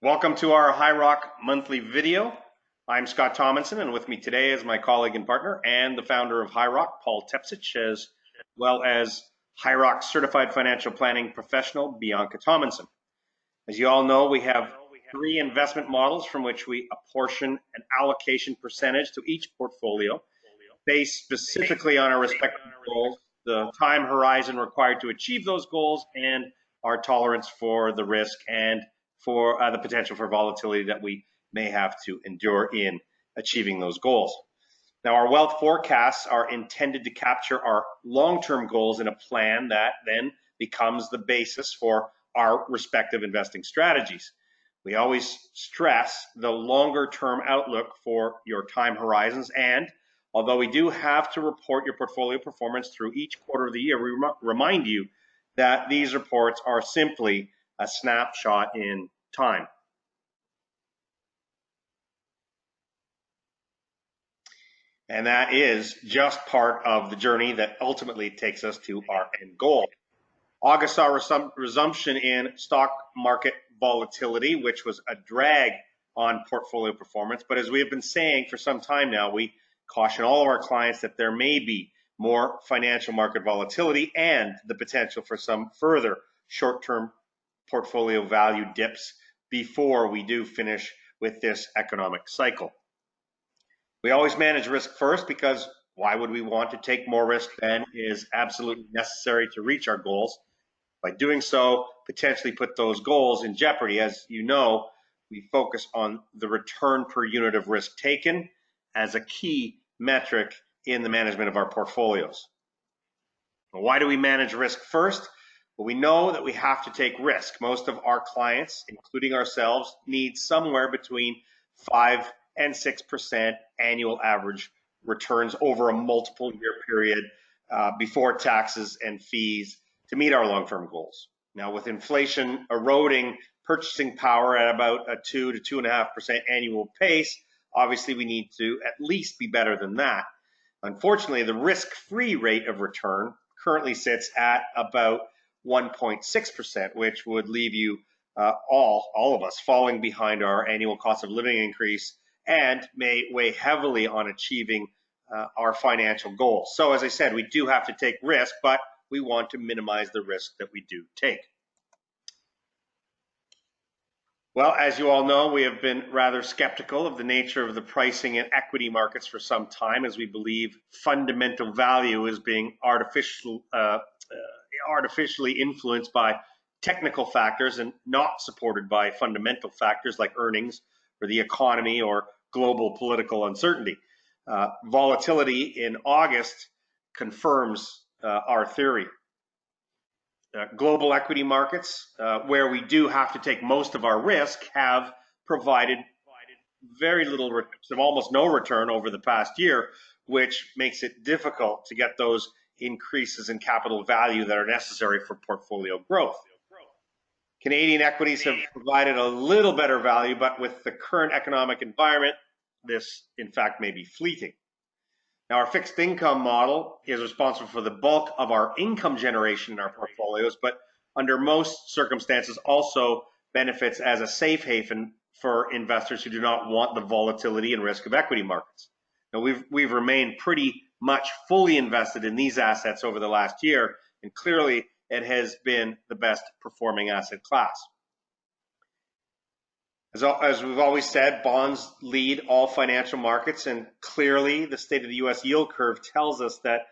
Welcome to our High Rock monthly video. I'm Scott Tomlinson, and with me today is my colleague and partner and the founder of High Rock, Paul Tepsich, as well as High Rock certified financial planning professional, Bianca Tomlinson. As you all know, we have three investment models from which we apportion an allocation percentage to each portfolio based specifically on our respective goals, the time horizon required to achieve those goals, and our tolerance for the risk and for the potential for volatility that we may have to endure in achieving those goals. Now, our wealth forecasts are intended to capture our long-term goals in a plan that then becomes the basis for our respective investing strategies. We always stress the longer-term outlook for your time horizons, and although we do have to report your portfolio performance through each quarter of the year, we remind you that these reports are simply a snapshot in time. And that is just part of the journey that ultimately takes us to our end goal. August saw a resumption in stock market volatility, which was a drag on portfolio performance. But as we have been saying for some time now, we caution all of our clients that there may be more financial market volatility and the potential for some further short-term portfolio value dips before we do finish with this economic cycle. We always manage risk first because why would we want to take more risk than is absolutely necessary to reach our goals? By doing so, potentially put those goals in jeopardy. As you know, we focus on the return per unit of risk taken as a key metric in the management of our portfolios. Why do we manage risk first? Well, we know that we have to take risk. Most of our clients, including ourselves, need somewhere between 5 and 6% annual average returns over a multiple year period before taxes and fees to meet our long-term goals. Now, with inflation eroding purchasing power at about a 2 to 2.5% annual pace, obviously we need to at least be better than that. Unfortunately, the risk-free rate of return currently sits at about 1.6%, which would leave you all of us falling behind our annual cost of living increase and may weigh heavily on achieving our financial goals. So as I said, we do have to take risk, but we want to minimize the risk that we do take. Well, as you all know, we have been rather skeptical of the nature of the pricing in equity markets for some time, as we believe fundamental value is being artificially influenced by technical factors and not supported by fundamental factors like earnings or the economy or global political uncertainty. Volatility in August confirms our theory. Global equity markets, where we do have to take most of our risk, have provided very little, almost no return over the past year, which makes it difficult to get those increases in capital value that are necessary for portfolio growth. Canadian equities have provided a little better value, but with the current economic environment, this in fact may be fleeting. Now, our fixed income model is responsible for the bulk of our income generation in our portfolios, but under most circumstances also benefits as a safe haven for investors who do not want the volatility and risk of equity markets. Now, we've remained pretty much fully invested in these assets over the last year, and clearly it has been the best performing asset class. As we've always said, bonds lead all financial markets, and clearly the state of the U.S. yield curve tells us that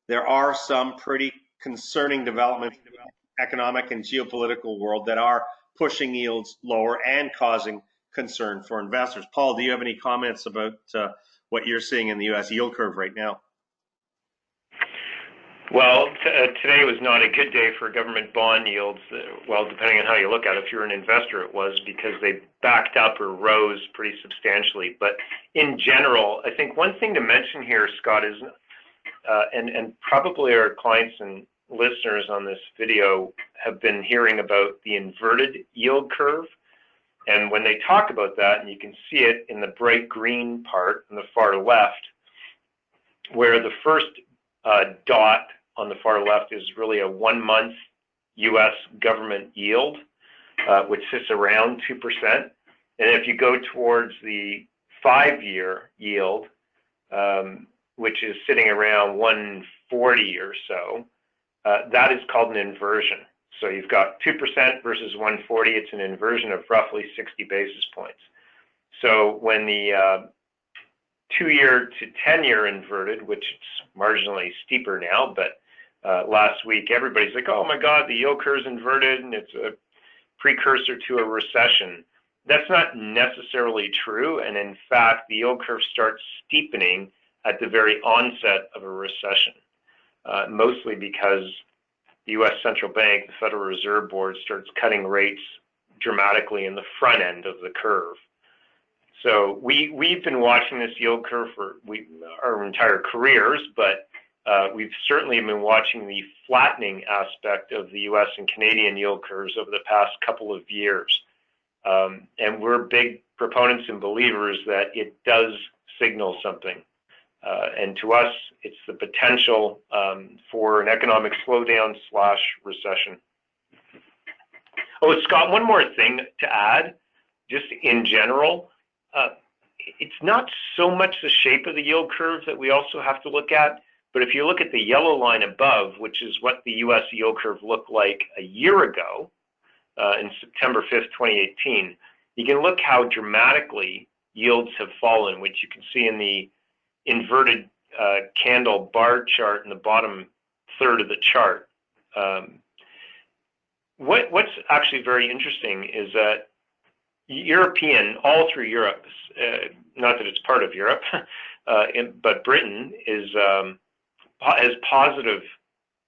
there are some pretty concerning developments in the economic and geopolitical world that are pushing yields lower and causing concern for investors. Paul, do you have any comments about what you're seeing in the U.S. yield curve right now? Well, today was not a good day for government bond yields. Well, depending on how you look at it, if you're an investor, it was because they backed up or rose pretty substantially. But in general, I think one thing to mention here, Scott, is, and probably our clients and listeners on this video have been hearing about the inverted yield curve. And when they talk about that, and you can see it in the bright green part on the far left, where the first dot on the far left is really a 1 month U.S. government yield, which sits around 2%. And if you go towards the 5-year yield, which is sitting around 140 or so, that is called an inversion. So you've got 2% versus 140. It's an inversion of roughly 60 basis points. So when the 2-year to 10-year inverted, which it's marginally steeper now, but last week everybody's like, oh my God, the yield curve's inverted and it's a precursor to a recession. That's not necessarily true. And in fact, the yield curve starts steepening at the very onset of a recession, mostly because the U.S. Central Bank, the Federal Reserve Board, starts cutting rates dramatically in the front end of the curve. So we've been watching this yield curve for our entire careers, but we've certainly been watching the flattening aspect of the U.S. and Canadian yield curves over the past couple of years. And we're big proponents and believers that it does signal something. And to us, it's the potential for an economic slowdown / recession. Oh, Scott, one more thing to add, just in general. It's not so much the shape of the yield curve that we also have to look at, but if you look at the yellow line above, which is what the U.S. yield curve looked like a year ago, in September 5th, 2018, you can look how dramatically yields have fallen, which you can see in the inverted candle bar chart in the bottom third of the chart. What's actually very interesting is that all through Europe, not that it's part of Europe, but Britain has positive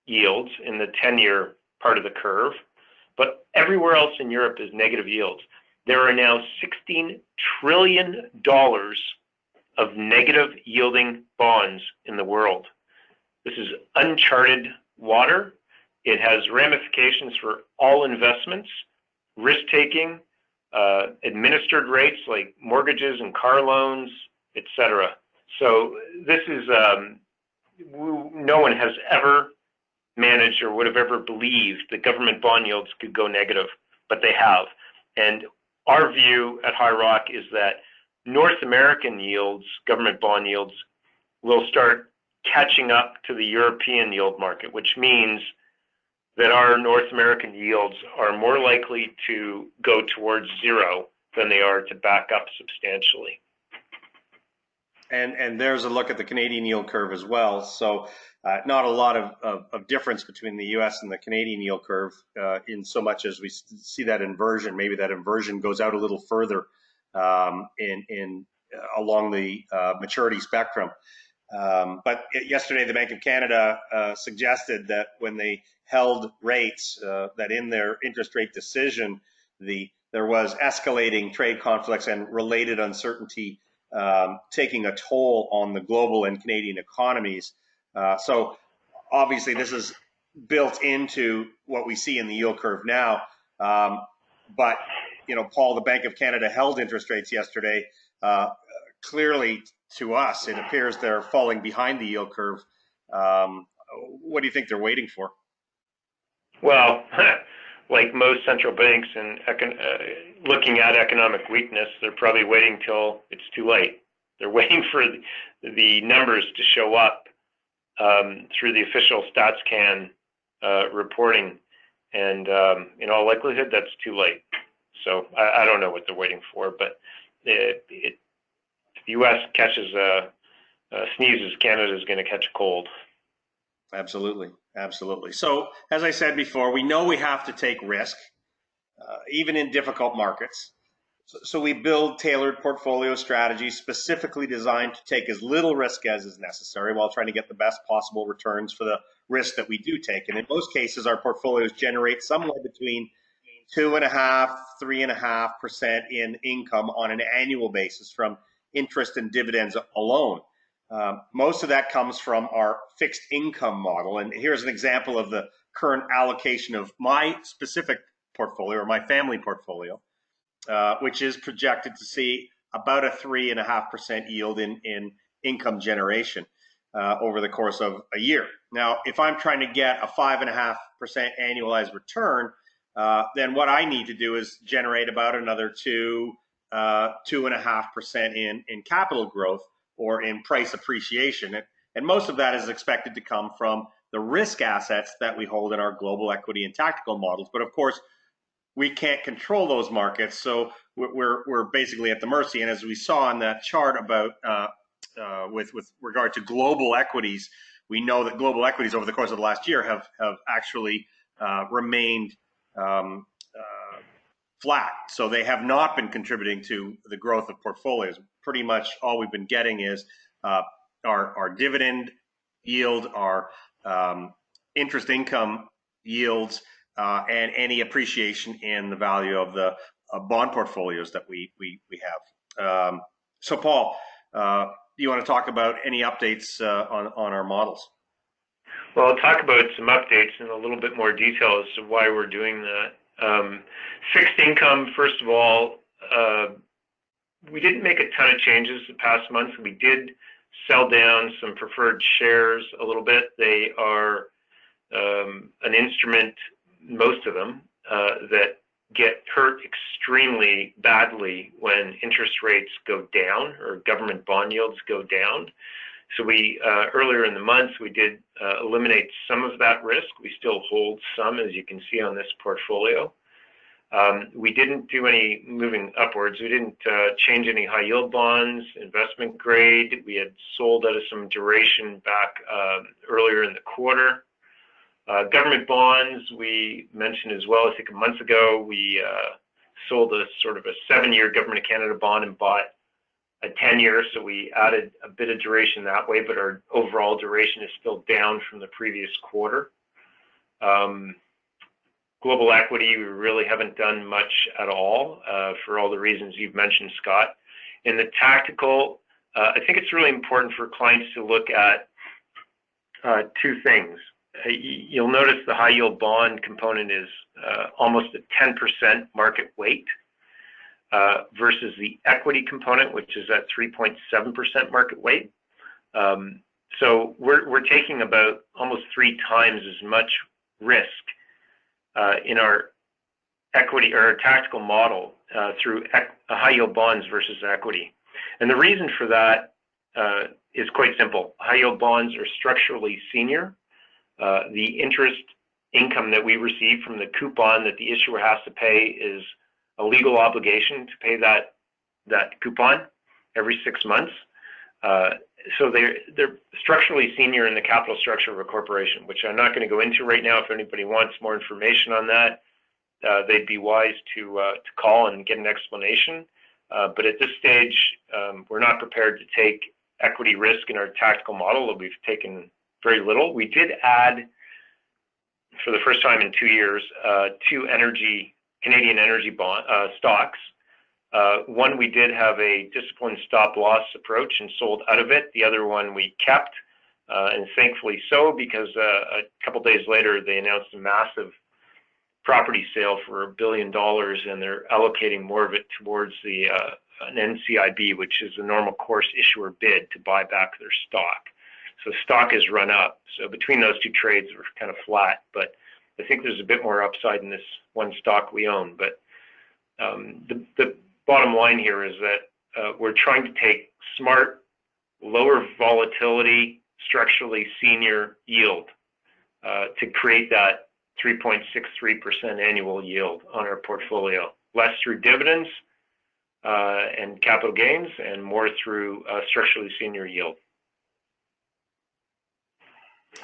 yields in the 10-year part of the curve, but everywhere else in Europe is negative yields. There are now $16 trillion of negative yielding bonds in the world. This is uncharted water. It has ramifications for all investments, risk-taking, administered rates like mortgages and car loans, etc. So this is, no one has ever managed or would have ever believed that government bond yields could go negative, but they have. And our view at High Rock is that North American yields, government bond yields, will start catching up to the European yield market, which means that our North American yields are more likely to go towards zero than they are to back up substantially. And there's a look at the Canadian yield curve as well. So not a lot of difference between the U.S. and the Canadian yield curve in so much as we see that inversion. Maybe that inversion goes out a little further along the maturity spectrum. But yesterday, the Bank of Canada suggested that when they held rates, that in their interest rate decision, there was escalating trade conflicts and related uncertainty taking a toll on the global and Canadian economies. So obviously, this is built into what we see in the yield curve now. But Paul, the Bank of Canada held interest rates yesterday. Clearly, to us, it appears they're falling behind the yield curve. What do you think they're waiting for? Well, like most central banks and looking at economic weakness, they're probably waiting till it's too late. They're waiting for the numbers to show up through the official StatsCan reporting, and in all likelihood, that's too late. So I don't know what they're waiting for, but if the U.S. sneezes, Canada is going to catch a cold. Absolutely. Absolutely. So as I said before, we know we have to take risk, even in difficult markets. So we build tailored portfolio strategies specifically designed to take as little risk as is necessary while trying to get the best possible returns for the risk that we do take. And in most cases, our portfolios generate somewhere between 2.5%, 3.5% in income on an annual basis from interest and dividends alone. Most of that comes from our fixed income model. And here's an example of the current allocation of my specific portfolio or my family portfolio, which is projected to see about a 3.5% yield in income generation over the course of a year. Now, if I'm trying to get a 5.5% annualized return, then what I need to do is generate about another 2 2.5% in capital growth or in price appreciation. And most of that is expected to come from the risk assets that we hold in our global equity and tactical models. But of course, we can't control those markets, so we're basically at the mercy. And as we saw in that chart about with regard to global equities, we know that global equities over the course of the last year have actually remained flat. So they have not been contributing to the growth of portfolios. Pretty much all we've been getting is our dividend yield, our interest income yields, and any appreciation in the value of the bond portfolios that we have. So Paul, do you want to talk about any updates on our models? Well, I'll talk about some updates in a little bit more detail as to why we're doing that. Fixed income, first of all, we didn't make a ton of changes the past month. We did sell down some preferred shares a little bit. They are an instrument, most of them, that get hurt extremely badly when interest rates go down or government bond yields go down. So we, earlier in the month, we did eliminate some of that risk. We still hold some, as you can see on this portfolio. We didn't do any moving upwards. We didn't change any high yield bonds, investment grade. We had sold out of some duration back earlier in the quarter. Government bonds, we mentioned as well, I think a month ago, we sold a sort of a 7-year Government of Canada bond and bought a 10-year, so we added a bit of duration that way, but our overall duration is still down from the previous quarter. Global equity, we really haven't done much at all for all the reasons you've mentioned, Scott. In the tactical, I think it's really important for clients to look at two things. You'll notice the high yield bond component is almost a 10% market weight versus the equity component, which is at 3.7% market weight. So we're taking about almost 3 times as much risk in our equity or our tactical model through high yield bonds versus equity. And the reason for that is quite simple. High yield bonds are structurally senior. The interest income that we receive from the coupon that the issuer has to pay is a legal obligation to pay that coupon every 6 months. So they're structurally senior in the capital structure of a corporation, which I'm not going to go into right now. If anybody wants more information on that, they'd be wise to call and get an explanation. But at this stage, we're not prepared to take equity risk in our tactical model. We've taken very little. We did add, for the first time in 2 years, 2 Canadian energy bond stocks. One, we did have a disciplined stop loss approach and sold out of it. The other one we kept, and thankfully so, because a couple days later they announced a massive property sale for $1 billion, and they're allocating more of it towards an NCIB, which is a normal course issuer bid to buy back their stock. So stock has run up. So between those 2 trades, we're kind of flat. But I think there's a bit more upside in this one stock we own. But the bottom line here is that we're trying to take smart, lower volatility, structurally senior yield to create that 3.63% annual yield on our portfolio. Less through dividends and capital gains, and more through structurally senior yield.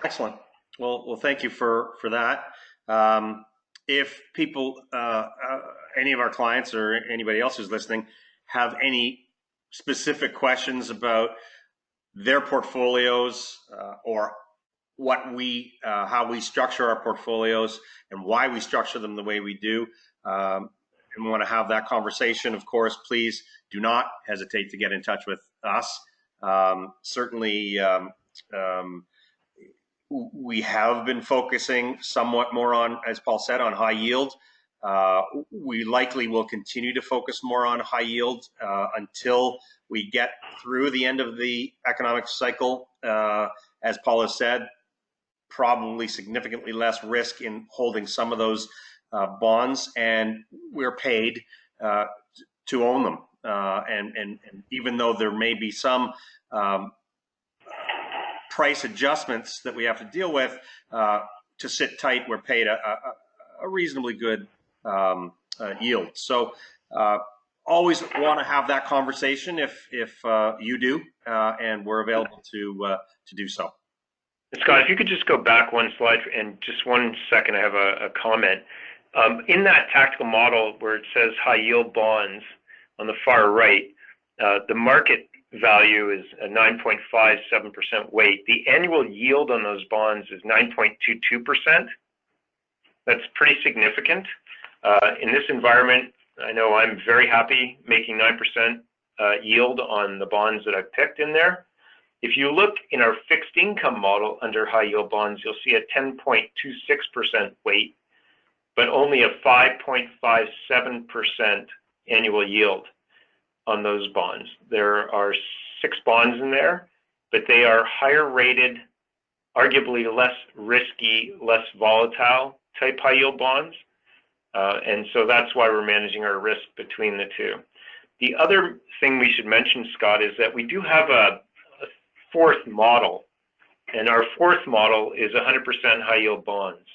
Excellent. Well, thank you for that. If people, any of our clients or anybody else who's listening, have any specific questions about their portfolios or how we structure our portfolios and why we structure them the way we do, and we want to have that conversation, of course, please do not hesitate to get in touch with us. Certainly, we have been focusing somewhat more on, as Paul said, on high yield. We likely will continue to focus more on high yield until we get through the end of the economic cycle. As Paul has said, probably significantly less risk in holding some of those bonds, and we're paid to own them. and even though there may be some price adjustments that we have to deal with, to sit tight, we're paid a reasonably good yield. So always want to have that conversation if you do, and we're available to do so. Scott, if you could just go back one slide and just 1 second, I have a comment. In that tactical model where it says high yield bonds on the far right, the market value is a 9.57% weight. The annual yield on those bonds is 9.22%. That's pretty significant. In this environment, I know I'm very happy making 9% yield on the bonds that I've picked in there. If you look in our fixed income model under high yield bonds, you'll see a 10.26% weight, but only a 5.57% annual yield on those bonds. There are 6 bonds in there, but they are higher rated, arguably less risky, less volatile type high yield bonds. And so that's why we're managing our risk between the two. The other thing we should mention, Scott, is that we do have a fourth model, and our fourth model is 100% high yield bonds.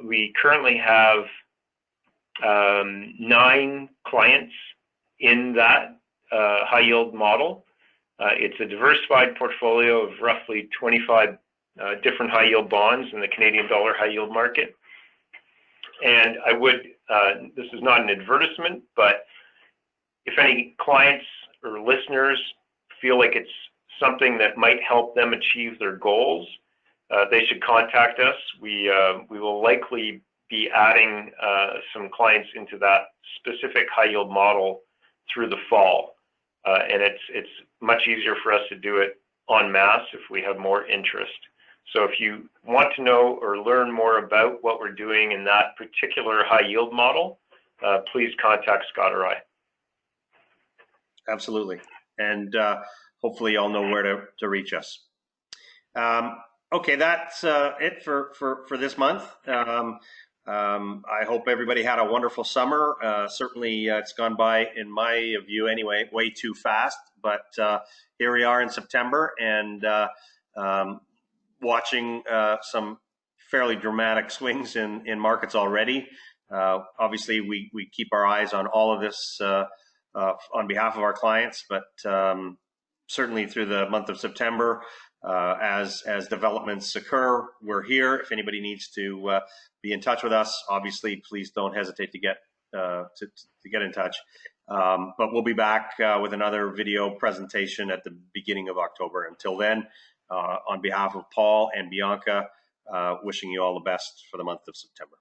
We currently have 9 clients in that high yield model. It's a diversified portfolio of roughly 25 different high yield bonds in the Canadian dollar high yield market. And I would, this is not an advertisement, but if any clients or listeners feel like it's something that might help them achieve their goals, they should contact us. We will likely be adding some clients into that specific high yield model through the fall. And it's much easier for us to do it en masse if we have more interest. So if you want to know or learn more about what we're doing in that particular high yield model, please contact Scott or I. Absolutely. And hopefully y'all know where to reach us. Okay, that's it for this month. I hope everybody had a wonderful summer. Certainly it's gone by, in my view anyway, way too fast. But here we are in September, and watching some fairly dramatic swings in markets already. Obviously, we keep our eyes on all of this on behalf of our clients, but certainly through the month of September, as developments occur, we're here. If anybody needs to be in touch with us, obviously, please don't hesitate to get in touch. But we'll be back with another video presentation at the beginning of October. Until then, on behalf of Paul and Bianca, wishing you all the best for the month of September.